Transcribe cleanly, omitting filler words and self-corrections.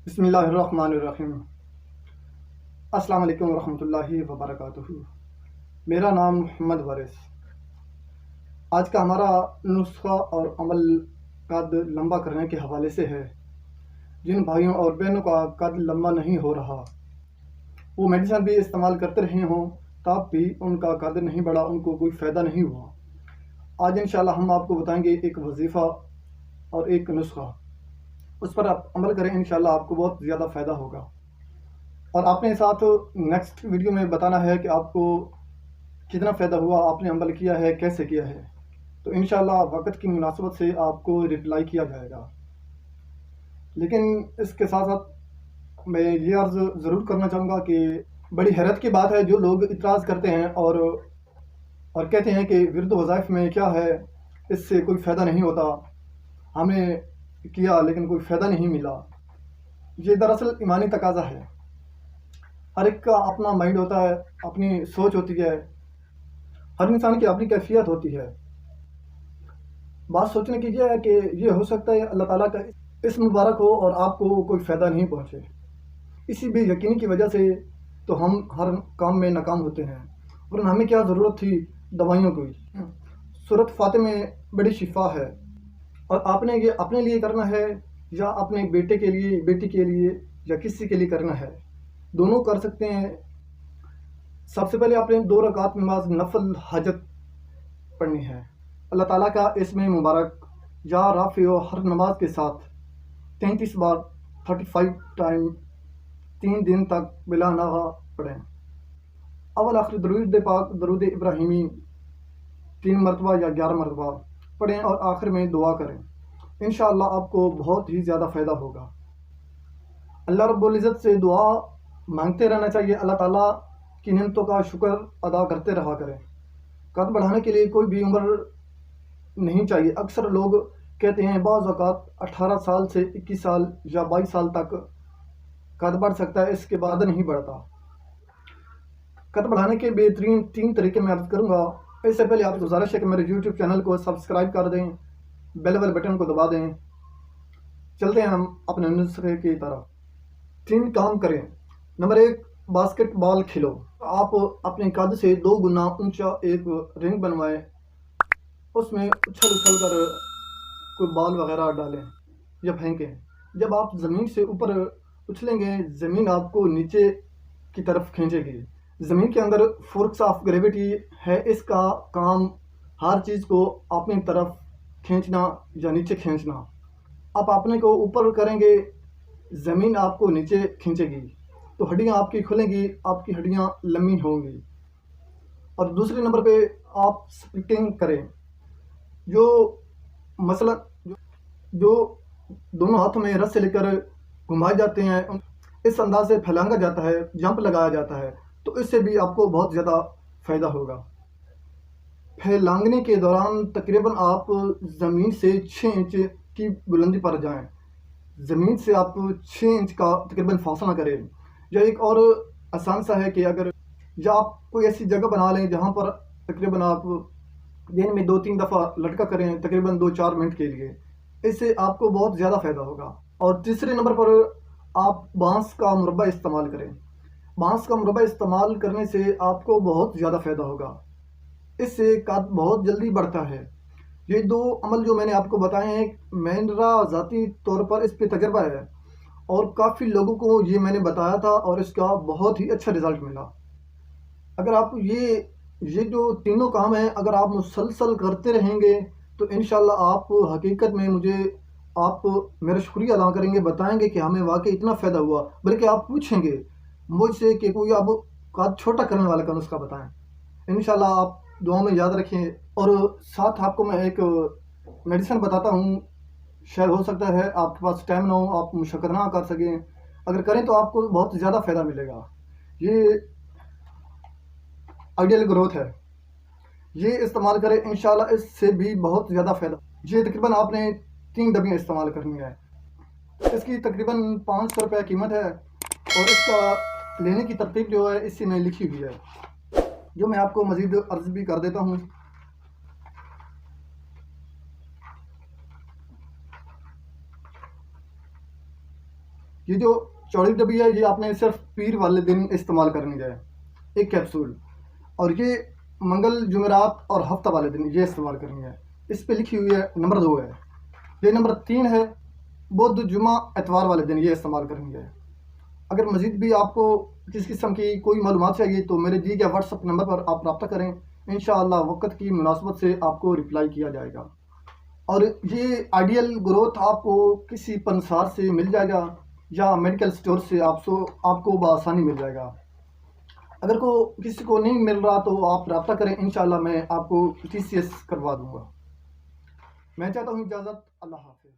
بسم اللہ الرحمن الرحیم۔ السلام علیکم ورحمۃ اللہ وبرکاتہ۔ میرا نام محمد وارث۔ آج کا ہمارا نسخہ اور عمل قد لمبا کرنے کے حوالے سے ہے۔ جن بھائیوں اور بہنوں کا قد لمبا نہیں ہو رہا، وہ میڈیسن بھی استعمال کرتے رہے ہوں تب بھی ان کا قد نہیں بڑھا، ان کو کوئی فائدہ نہیں ہوا۔ آج انشاءاللہ ہم آپ کو بتائیں گے ایک وظیفہ اور ایک نسخہ، اس پر آپ عمل کریں، انشاءاللہ آپ کو بہت زیادہ فائدہ ہوگا۔ اور آپ نے ساتھ نیکسٹ ویڈیو میں بتانا ہے کہ آپ کو کتنا فائدہ ہوا، آپ نے عمل کیا ہے، کیسے کیا ہے، تو انشاءاللہ وقت کی مناسبت سے آپ کو رپلائی کیا جائے گا۔ لیکن اس کے ساتھ ساتھ میں یہ عرض ضرور کرنا چاہوں گا کہ بڑی حیرت کی بات ہے جو لوگ اعتراض کرتے ہیں اور کہتے ہیں کہ ورد وظائف میں کیا ہے، اس سے کوئی فائدہ نہیں ہوتا، ہم نے کیا لیکن کوئی فائدہ نہیں ملا۔ یہ دراصل ایمانی تقاضا ہے۔ ہر ایک کا اپنا مائنڈ ہوتا ہے، اپنی سوچ ہوتی ہے، ہر انسان کی اپنی کیفیت ہوتی ہے۔ بات سوچنے کی یہ ہے کہ یہ ہو سکتا ہے اللہ تعالیٰ کا اس مبارک ہو اور آپ کو کوئی فائدہ نہیں پہنچے۔ اسی بے یقینی کی وجہ سے تو ہم ہر کام میں ناکام ہوتے ہیں، ورنہ ہمیں کیا ضرورت تھی دوائیوں کی۔ سورۃ فاتح میں بڑی شفا ہے، اور آپ نے یہ اپنے لیے کرنا ہے یا اپنے بیٹے کے لیے، بیٹی کے لیے، یا کسی کے لیے کرنا ہے، دونوں کر سکتے ہیں۔ سب سے پہلے آپ نے 2 رکعت نماز نفل حاجت پڑھنی ہے۔ اللہ تعالیٰ کا اس میں مبارک یا رافع و ہر نماز کے ساتھ 33 بار 35 ٹائم 3 دن تک بلا ناغہ پڑھیں۔ اول آخر درود پاک، درود ابراہیمی 3 مرتبہ یا 11 مرتبہ پڑھیں، اور آخر میں دعا کریں۔ انشاءاللہ آپ کو بہت ہی زیادہ فائدہ ہوگا۔ اللہ رب العزت سے دعا مانگتے رہنا چاہیے، اللہ تعالیٰ کی نعمتوں کا شکر ادا کرتے رہا کریں۔ قد بڑھانے کے لیے کوئی بھی عمر نہیں چاہیے۔ اکثر لوگ کہتے ہیں بعض اوقات 18 سال سے 21 سال یا 22 سال تک قد بڑھ سکتا ہے، اس کے بعد نہیں بڑھتا۔ قد بڑھانے کے بہترین 3 طریقے میں عرض کروں گا۔ اس سے پہلے آپ گزارش ہے کہ میرے یوٹیوب چینل کو سبسکرائب کر دیں، بیل بٹن کو دبا دیں۔ چلتے ہیں ہم اپنے نسخے کی طرف۔ 3 کام کریں۔ نمبر 1، باسکٹ بال کھیلو۔ آپ اپنے قد سے 2 گنا اونچا ایک رنگ بنوائیں، اس میں اچھل کر کوئی بال وغیرہ ڈالیں یا پھینکیں۔ جب آپ زمین سے اوپر اچھلیں گے، زمین آپ کو نیچے کی طرف کھینچے گی۔ زمین کے اندر فورس آف گریویٹی ہے، اس کا کام ہر چیز کو اپنی طرف کھینچنا یا نیچے کھینچنا۔ آپ اپنے کو اوپر کریں گے، زمین آپ کو نیچے کھینچے گی، تو ہڈیاں آپ کی کھلیں گی، آپ کی ہڈیاں لمبی ہوں گی۔ اور دوسرے نمبر پہ آپ سپلٹنگ کریں، جو مثلا جو دونوں ہاتھوں میں رس سے لے کر گھمائے جاتے ہیں، اس انداز سے پھیلانگا جاتا ہے، جمپ لگایا جاتا ہے، تو اس سے بھی آپ کو بہت زیادہ فائدہ ہوگا۔ پھیلانگنے کے دوران تقریباً آپ زمین سے 6 انچ کی بلندی پر جائیں۔ زمین سے آپ 6 انچ کا تقریباً فاصلہ کریں۔ یا ایک اور آسان سا ہے کہ یا آپ کوئی ایسی جگہ بنا لیں جہاں پر تقریباً آپ دن میں 2-3 دفعہ لٹکا کریں، تقریباً 2-4 منٹ کے لیے، اس سے آپ کو بہت زیادہ فائدہ ہوگا۔ اور تیسرے نمبر پر آپ بانس کا مربع استعمال کریں۔ بانس کا مربع استعمال کرنے سے آپ کو بہت زیادہ فائدہ ہوگا، اس سے قد بہت جلدی بڑھتا ہے۔ یہ 2 عمل جو میں نے آپ کو بتائے ہیں، میرا ذاتی طور پر اس پہ تجربہ ہے، اور کافی لوگوں کو یہ میں نے بتایا تھا اور اس کا بہت ہی اچھا رزلٹ ملا۔ اگر آپ یہ جو تینوں کام ہیں اگر آپ مسلسل کرتے رہیں گے تو انشاءاللہ آپ حقیقت میں آپ میرا شکریہ ادا کریں گے، بتائیں گے کہ ہمیں واقعی اتنا فائدہ ہوا، بلکہ آپ پوچھیں گے مجھ سے کہ کوئی اب قد چھوٹا کرنے والے کا نسخہ بتائیں۔ انشاءاللہ آپ دعاؤں میں یاد رکھیں۔ اور ساتھ آپ کو میں ایک میڈیسن بتاتا ہوں، شاید ہو سکتا ہے آپ کے پاس ٹائم نہ ہو، آپ مشقت نہ کر سکیں، اگر کریں تو آپ کو بہت زیادہ فائدہ ملے گا۔ یہ آئیڈیل گروتھ ہے، یہ استعمال کریں، انشاءاللہ اس سے بھی بہت زیادہ فائدہ۔ یہ تقریباً آپ نے 3 ڈبیاں استعمال کرنی ہے۔ اس کی تقریباً 500 روپے قیمت ہے، اور اس کا لینے کی ترتیب جو ہے اسی میں لکھی ہوئی ہے، جو میں آپ کو مزید عرض بھی کر دیتا ہوں۔ یہ جو چوڑی ڈبی ہے یہ آپ نے صرف پیر والے دن استعمال کرنی ہے، ایک کیپسول، اور یہ منگل جمعرات اور ہفتہ والے دن یہ استعمال کرنی ہے۔ اس پہ لکھی ہوئی ہے نمبر 2 ہے، یہ نمبر 3 ہے بدھ جمعہ اتوار والے دن یہ استعمال کرنی ہے۔ اگر مزید بھی آپ کو کس قسم کی کوئی معلومات چاہیے تو میرے دیے گئے واٹس ایپ نمبر پر آپ رابطہ کریں، انشاءاللہ وقت کی مناسبت سے آپ کو رپلائی کیا جائے گا۔ اور یہ آئیڈیل گروتھ آپ کو کسی پنسار سے مل جائے گا یا میڈیکل سٹور سے آپ کو بآسانی مل جائے گا۔ اگر کسی کو نہیں مل رہا تو آپ رابطہ کریں، انشاءاللہ میں آپ کو TCS کروا دوں گا۔ میں چاہتا ہوں اجازت، اللہ حافظ۔